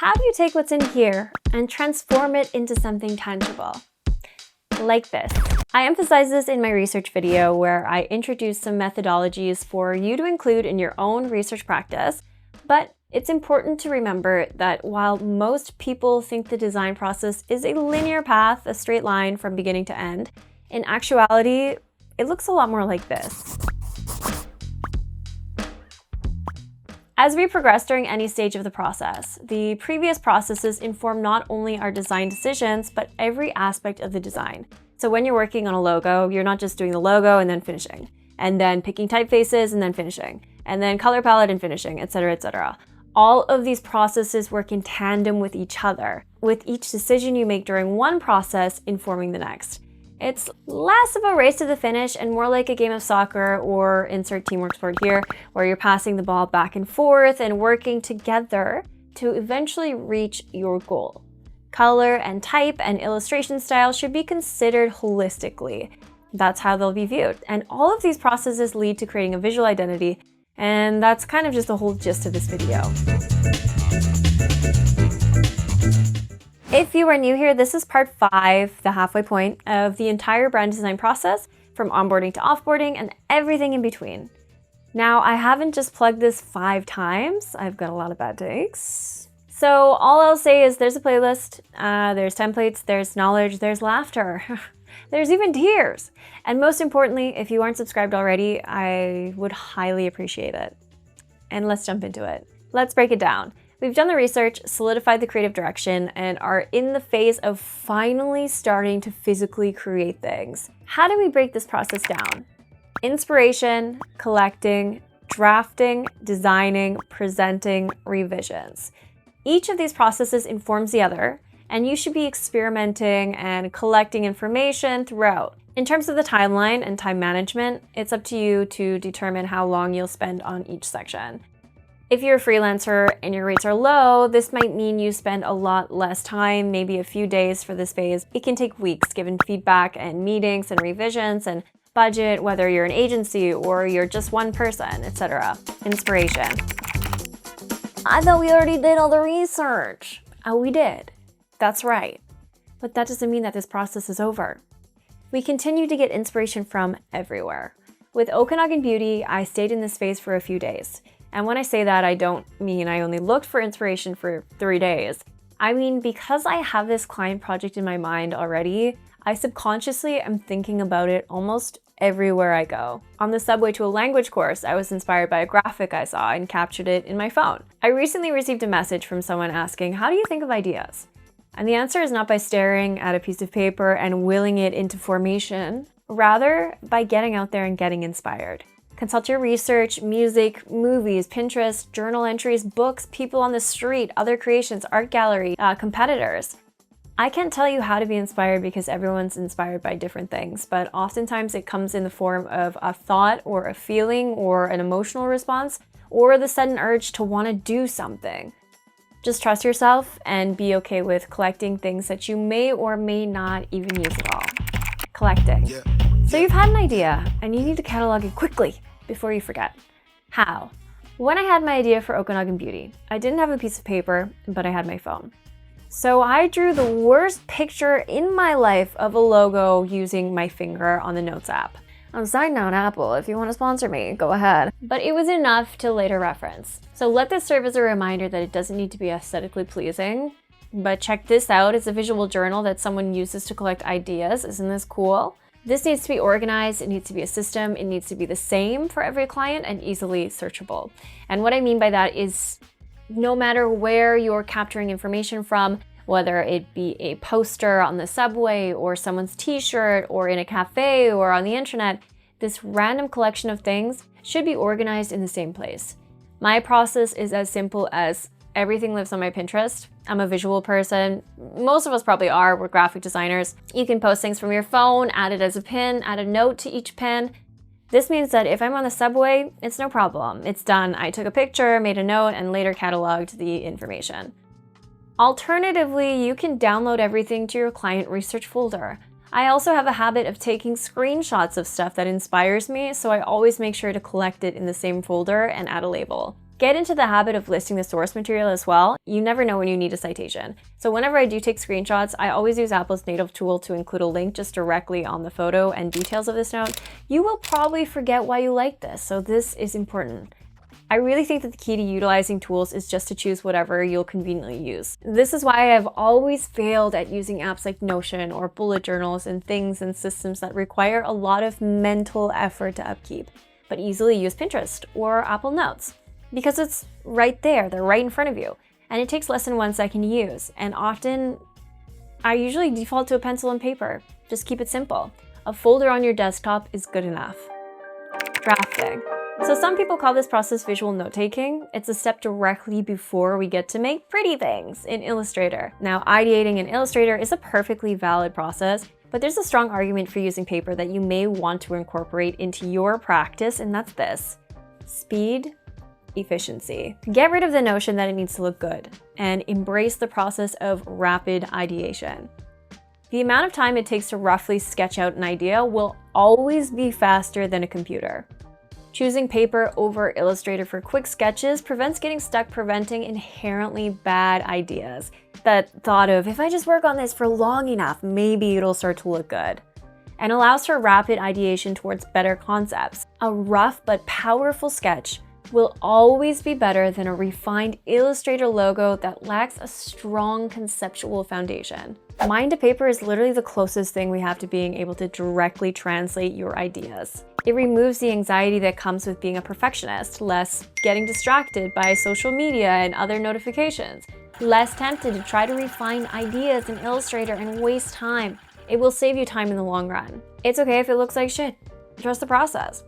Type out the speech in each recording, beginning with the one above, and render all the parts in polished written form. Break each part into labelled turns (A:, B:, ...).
A: How do you take what's in here and transform it into something tangible? Like this. I emphasize this in my research video where I introduce some methodologies for you to include in your own research practice, but it's important to remember that while most people think the design process is a linear path, a straight line from beginning to end, in actuality, it looks a lot more like this. As we progress during any stage of the process, the previous processes inform not only our design decisions, but every aspect of the design. So when you're working on a logo, you're not just doing the logo and then finishing, and then picking typefaces and then finishing, and then color palette and finishing, etc., etc. All of these processes work in tandem with each other, with each decision you make during one process informing the next. It's less of a race to the finish and more like a game of soccer, or insert teamwork sport here, where you're passing the ball back and forth and working together to eventually reach your goal. Color and type and illustration style should be considered holistically. That's how they'll be viewed. And all of these processes lead to creating a visual identity, and that's kind of just the whole gist of this video. If you are new here, this is part 5, the halfway point, of the entire brand design process, from onboarding to offboarding and everything in between. Now, I haven't just plugged this 5 times. I've got a lot of bad takes. So all I'll say is there's a playlist, there's templates, there's knowledge, there's laughter, there's even tears. And most importantly, if you aren't subscribed already, I would highly appreciate it. And let's jump into it. Let's break it down. We've done the research, solidified the creative direction, and are in the phase of finally starting to physically create things. How do we break this process down? Inspiration, collecting, drafting, designing, presenting, revisions. Each of these processes informs the other, and you should be experimenting and collecting information throughout. In terms of the timeline and time management, it's up to you to determine how long you'll spend on each section. If you're a freelancer and your rates are low, this might mean you spend a lot less time, maybe a few days for this phase. It can take weeks given feedback and meetings and revisions and budget, whether you're an agency or you're just one person, etc. Inspiration. I thought we already did all the research. Oh, we did. That's right. But that doesn't mean that this process is over. We continue to get inspiration from everywhere. With Okanagan Beauty, I stayed in this phase for a few days. And when I say that, I don't mean I only looked for inspiration for 3 days. I mean, because I have this client project in my mind already, I subconsciously am thinking about it almost everywhere I go. On the subway to a language course, I was inspired by a graphic I saw and captured it in my phone. I recently received a message from someone asking, how do you think of ideas? And the answer is not by staring at a piece of paper and willing it into formation, rather by getting out there and getting inspired. Consult your research, music, movies, Pinterest, journal entries, books, people on the street, other creations, art gallery, competitors. I can't tell you how to be inspired because everyone's inspired by different things, but oftentimes it comes in the form of a thought or a feeling or an emotional response or the sudden urge to want to do something. Just trust yourself and be okay with collecting things that you may or may not even use at all. Collecting. So you've had an idea and you need to catalog it quickly before you forget. How? When I had my idea for Okanagan Beauty, I didn't have a piece of paper, but I had my phone. So I drew the worst picture in my life of a logo using my finger on the Notes app. On side note, Apple, if you want to sponsor me, go ahead. But it was enough to later reference. So let this serve as a reminder that it doesn't need to be aesthetically pleasing. But check this out, it's a visual journal that someone uses to collect ideas. Isn't this cool? This needs to be organized, it needs to be a system, it needs to be the same for every client and easily searchable. And what I mean by that is no matter where you're capturing information from, whether it be a poster on the subway or someone's t-shirt or in a cafe or on the internet, this random collection of things should be organized in the same place. My process is as simple as everything lives on my Pinterest. I'm a visual person. Most of us probably are. We're graphic designers. You can post things from your phone, add it as a pin, add a note to each pin. This means that if I'm on the subway, it's no problem. It's done. I took a picture, made a note, and later cataloged the information. Alternatively, you can download everything to your client research folder. I also have a habit of taking screenshots of stuff that inspires me, so I always make sure to collect it in the same folder and add a label. Get into the habit of listing the source material as well. You never know when you need a citation. So whenever I do take screenshots, I always use Apple's native tool to include a link just directly on the photo and details of this note. You will probably forget why you like this, so this is important. I really think that the key to utilizing tools is just to choose whatever you'll conveniently use. This is why I've always failed at using apps like Notion or bullet journals and things and systems that require a lot of mental effort to upkeep, but easily use Pinterest or Apple Notes. Because it's right there, they're right in front of you, and it takes less than 1 second to use. And often, I usually default to a pencil and paper. Just keep it simple. A folder on your desktop is good enough. Drafting. So some people call this process visual note-taking. It's a step directly before we get to make pretty things in Illustrator. Now, ideating in Illustrator is a perfectly valid process, but there's a strong argument for using paper that you may want to incorporate into your practice, and that's this: speed, efficiency. Get rid of the notion that it needs to look good and embrace the process of rapid ideation. The amount of time it takes to roughly sketch out an idea will always be faster than a computer. Choosing paper over Illustrator for quick sketches prevents getting stuck, preventing inherently bad ideas. That thought of, if I just work on this for long enough, maybe it'll start to look good. And allows for rapid ideation towards better concepts. A rough but powerful sketch will always be better than a refined Illustrator logo that lacks a strong conceptual foundation. Mind to paper is literally the closest thing we have to being able to directly translate your ideas. It removes the anxiety that comes with being a perfectionist, less getting distracted by social media and other notifications, less tempted to try to refine ideas in Illustrator and waste time. It will save you time in the long run. It's okay if it looks like shit. Trust the process.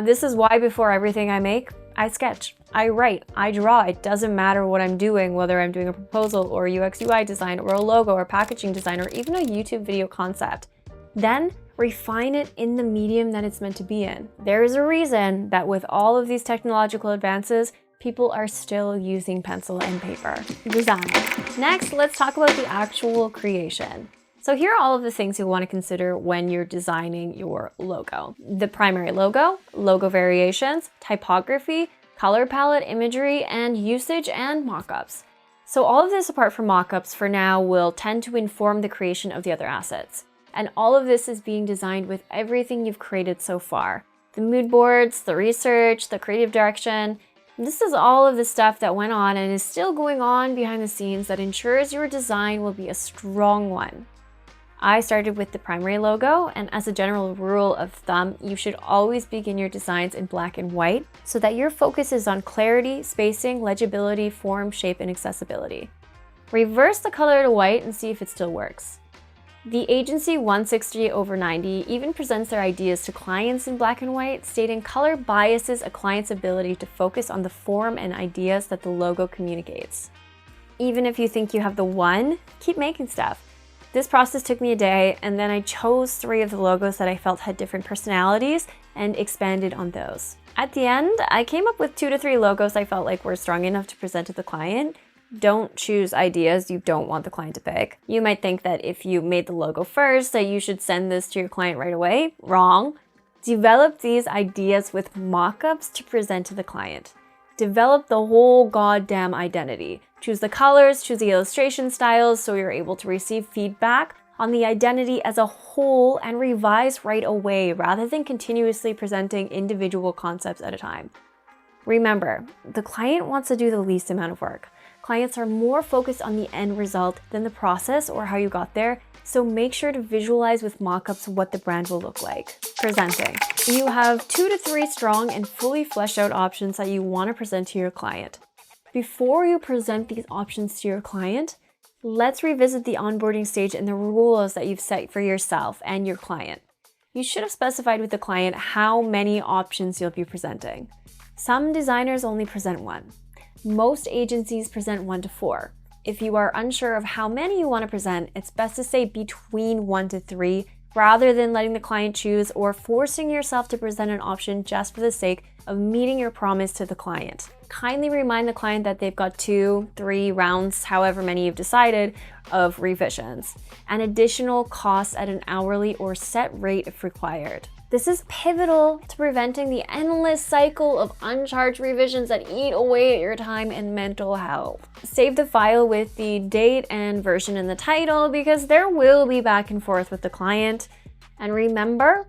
A: This is why before everything I make, I sketch, I write, I draw. It doesn't matter what I'm doing, whether I'm doing a proposal or UX UI design or a logo or packaging design or even a YouTube video concept. Then refine it in the medium that it's meant to be in. There is a reason that with all of these technological advances, people are still using pencil and paper. Design. Next, let's talk about the actual creation. So here are all of the things you'll want to consider when you're designing your logo. The primary logo, logo variations, typography, color palette, imagery, and usage and mockups. So all of this apart from mockups for now will tend to inform the creation of the other assets. And all of this is being designed with everything you've created so far. The mood boards, the research, the creative direction. This is all of the stuff that went on and is still going on behind the scenes that ensures your design will be a strong one. I started with the primary logo, and as a general rule of thumb, you should always begin your designs in black and white so that your focus is on clarity, spacing, legibility, form, shape, and accessibility. Reverse the color to white and see if it still works. The agency 160/90 even presents their ideas to clients in black and white, stating color biases a client's ability to focus on the form and ideas that the logo communicates. Even if you think you have the one, keep making stuff. This process took me a day, and then I chose 3 of the logos that I felt had different personalities and expanded on those. At the end, I came up with 2 to 3 logos I felt like were strong enough to present to the client. Don't choose ideas you don't want the client to pick. You might think that if you made the logo first, that you should send this to your client right away. Wrong. Develop these ideas with mock-ups to present to the client. Develop the whole goddamn identity. Choose the colors, choose the illustration styles so you're able to receive feedback on the identity as a whole and revise right away rather than continuously presenting individual concepts at a time. Remember, the client wants to do the least amount of work. Clients are more focused on the end result than the process or how you got there, so make sure to visualize with mock-ups what the brand will look like. Presenting. You have 2 to 3 strong and fully fleshed out options that you want to present to your client. Before you present these options to your client, let's revisit the onboarding stage and the rules that you've set for yourself and your client. You should have specified with the client how many options you'll be presenting. Some designers only present 1. Most agencies present 1 to 4. If you are unsure of how many you want to present, it's best to say between 1 to 3 rather than letting the client choose or forcing yourself to present an option just for the sake of meeting your promise to the client. Kindly remind the client that they've got 2, 3 rounds, however many you've decided, of revisions, and additional costs at an hourly or set rate if required. This is pivotal to preventing the endless cycle of uncharged revisions that eat away at your time and mental health. Save the file with the date and version in the title because there will be back and forth with the client. And remember,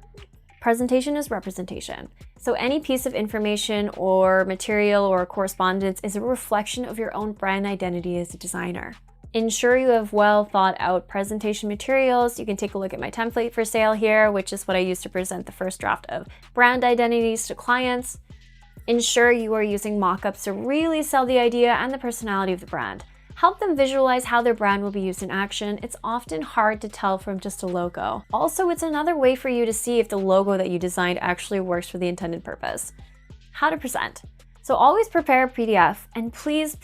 A: presentation is representation. So any piece of information or material or correspondence is a reflection of your own brand identity as a designer. Ensure you have well thought out presentation materials. You can take a look at my template for sale here, which is what I use to present the first draft of brand identities to clients. Ensure you are using mock-ups to really sell the idea and the personality of the brand. Help them visualize how their brand will be used in action. It's often hard to tell from just a logo. Also, it's another way for you to see if the logo that you designed actually works for the intended purpose. How to present. So always prepare a PDF, and please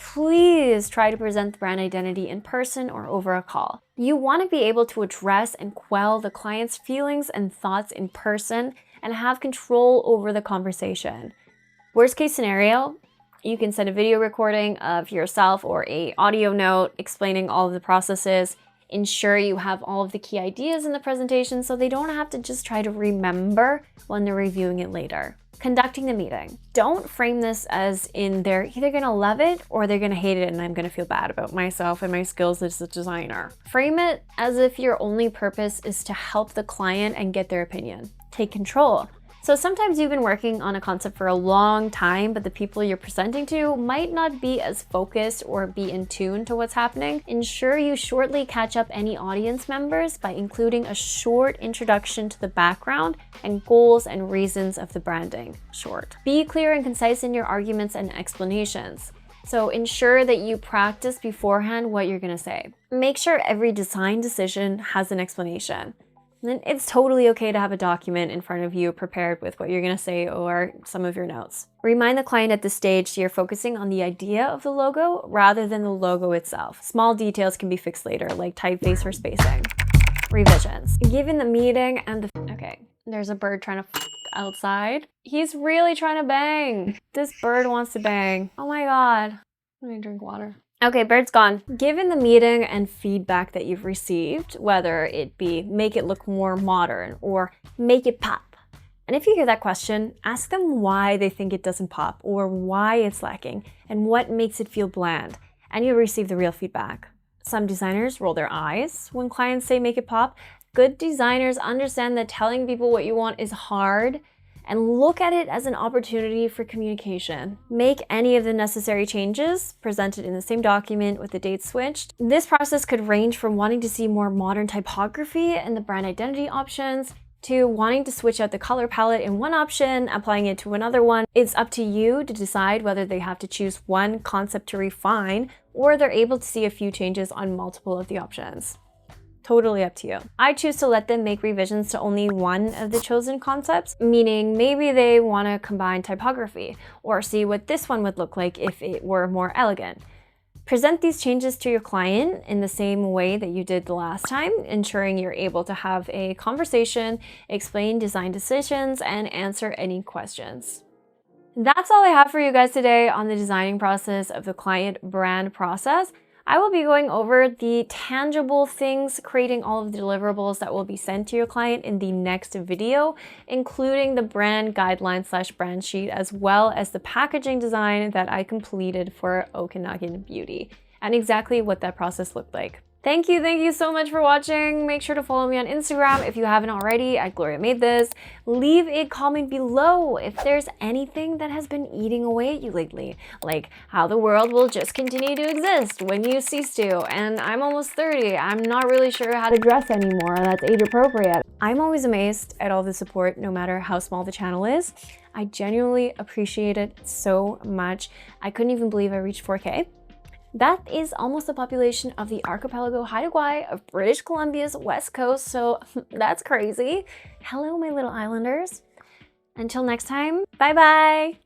A: try to present the brand identity in person or over a call. You want to be able to address and quell the client's feelings and thoughts in person and have control over the conversation. Worst case scenario, you can send a video recording of yourself or an audio note explaining all of the processes. Ensure you have all of the key ideas in the presentation so they don't have to just try to remember when they're reviewing it later. Conducting the meeting. Don't frame this as in they're either going to love it or they're going to hate it and I'm going to feel bad about myself and my skills as a designer. Frame it as if your only purpose is to help the client and get their opinion. Take control. So sometimes you've been working on a concept for a long time, but the people you're presenting to might not be as focused or be in tune to what's happening. Ensure you shortly catch up any audience members by including a short introduction to the background and goals and reasons of the branding. Short. Be clear and concise in your arguments and explanations. So ensure that you practice beforehand what you're going to say. Make sure every design decision has an explanation. Then it's totally okay to have a document in front of you prepared with what you're going to say or some of your notes. Remind the client at this stage you're focusing on the idea of the logo rather than the logo itself. Small details can be fixed later, like typeface or spacing. Revisions. Given the meeting and the... Okay, there's a bird trying to outside. He's really trying to bang. This bird wants to bang. Oh my god. Let me drink water. Okay, bird's gone. Given the meeting and feedback that you've received, whether it be make it look more modern or make it pop, and if you hear that question, ask them why they think it doesn't pop or why it's lacking and what makes it feel bland, and you'll receive the real feedback. Some designers roll their eyes when clients say make it pop. Good designers understand that telling people what you want is hard and look at it as an opportunity for communication. Make any of the necessary changes presented in the same document with the date switched. This process could range from wanting to see more modern typography and the brand identity options to wanting to switch out the color palette in one option, applying it to another one. It's up to you to decide whether they have to choose one concept to refine or they're able to see a few changes on multiple of the options. Totally up to you. I choose to let them make revisions to only one of the chosen concepts, meaning maybe they want to combine typography or see what this one would look like if it were more elegant. Present these changes to your client in the same way that you did the last time, ensuring you're able to have a conversation, explain design decisions, and answer any questions. That's all I have for you guys today on the designing process of the client brand process. I will be going over the tangible things, creating all of the deliverables that will be sent to your client in the next video, including the brand guideline / brand sheet, as well as the packaging design that I completed for Okanagan Beauty, and exactly what that process looked like. Thank you so much for watching. Make sure to follow me on Instagram if you haven't already at Gloria Made This. Leave a comment below if there's anything that has been eating away at you lately, like how the world will just continue to exist when you cease to. And I'm almost 30. I'm not really sure how to dress anymore. That's age appropriate. I'm always amazed at all the support, no matter how small the channel is. I genuinely appreciate it so much. I couldn't even believe I reached 4K. That is almost the population of the archipelago Haida Gwaii of British Columbia's west coast, so that's crazy. Hello, my little islanders. Until next time, bye-bye.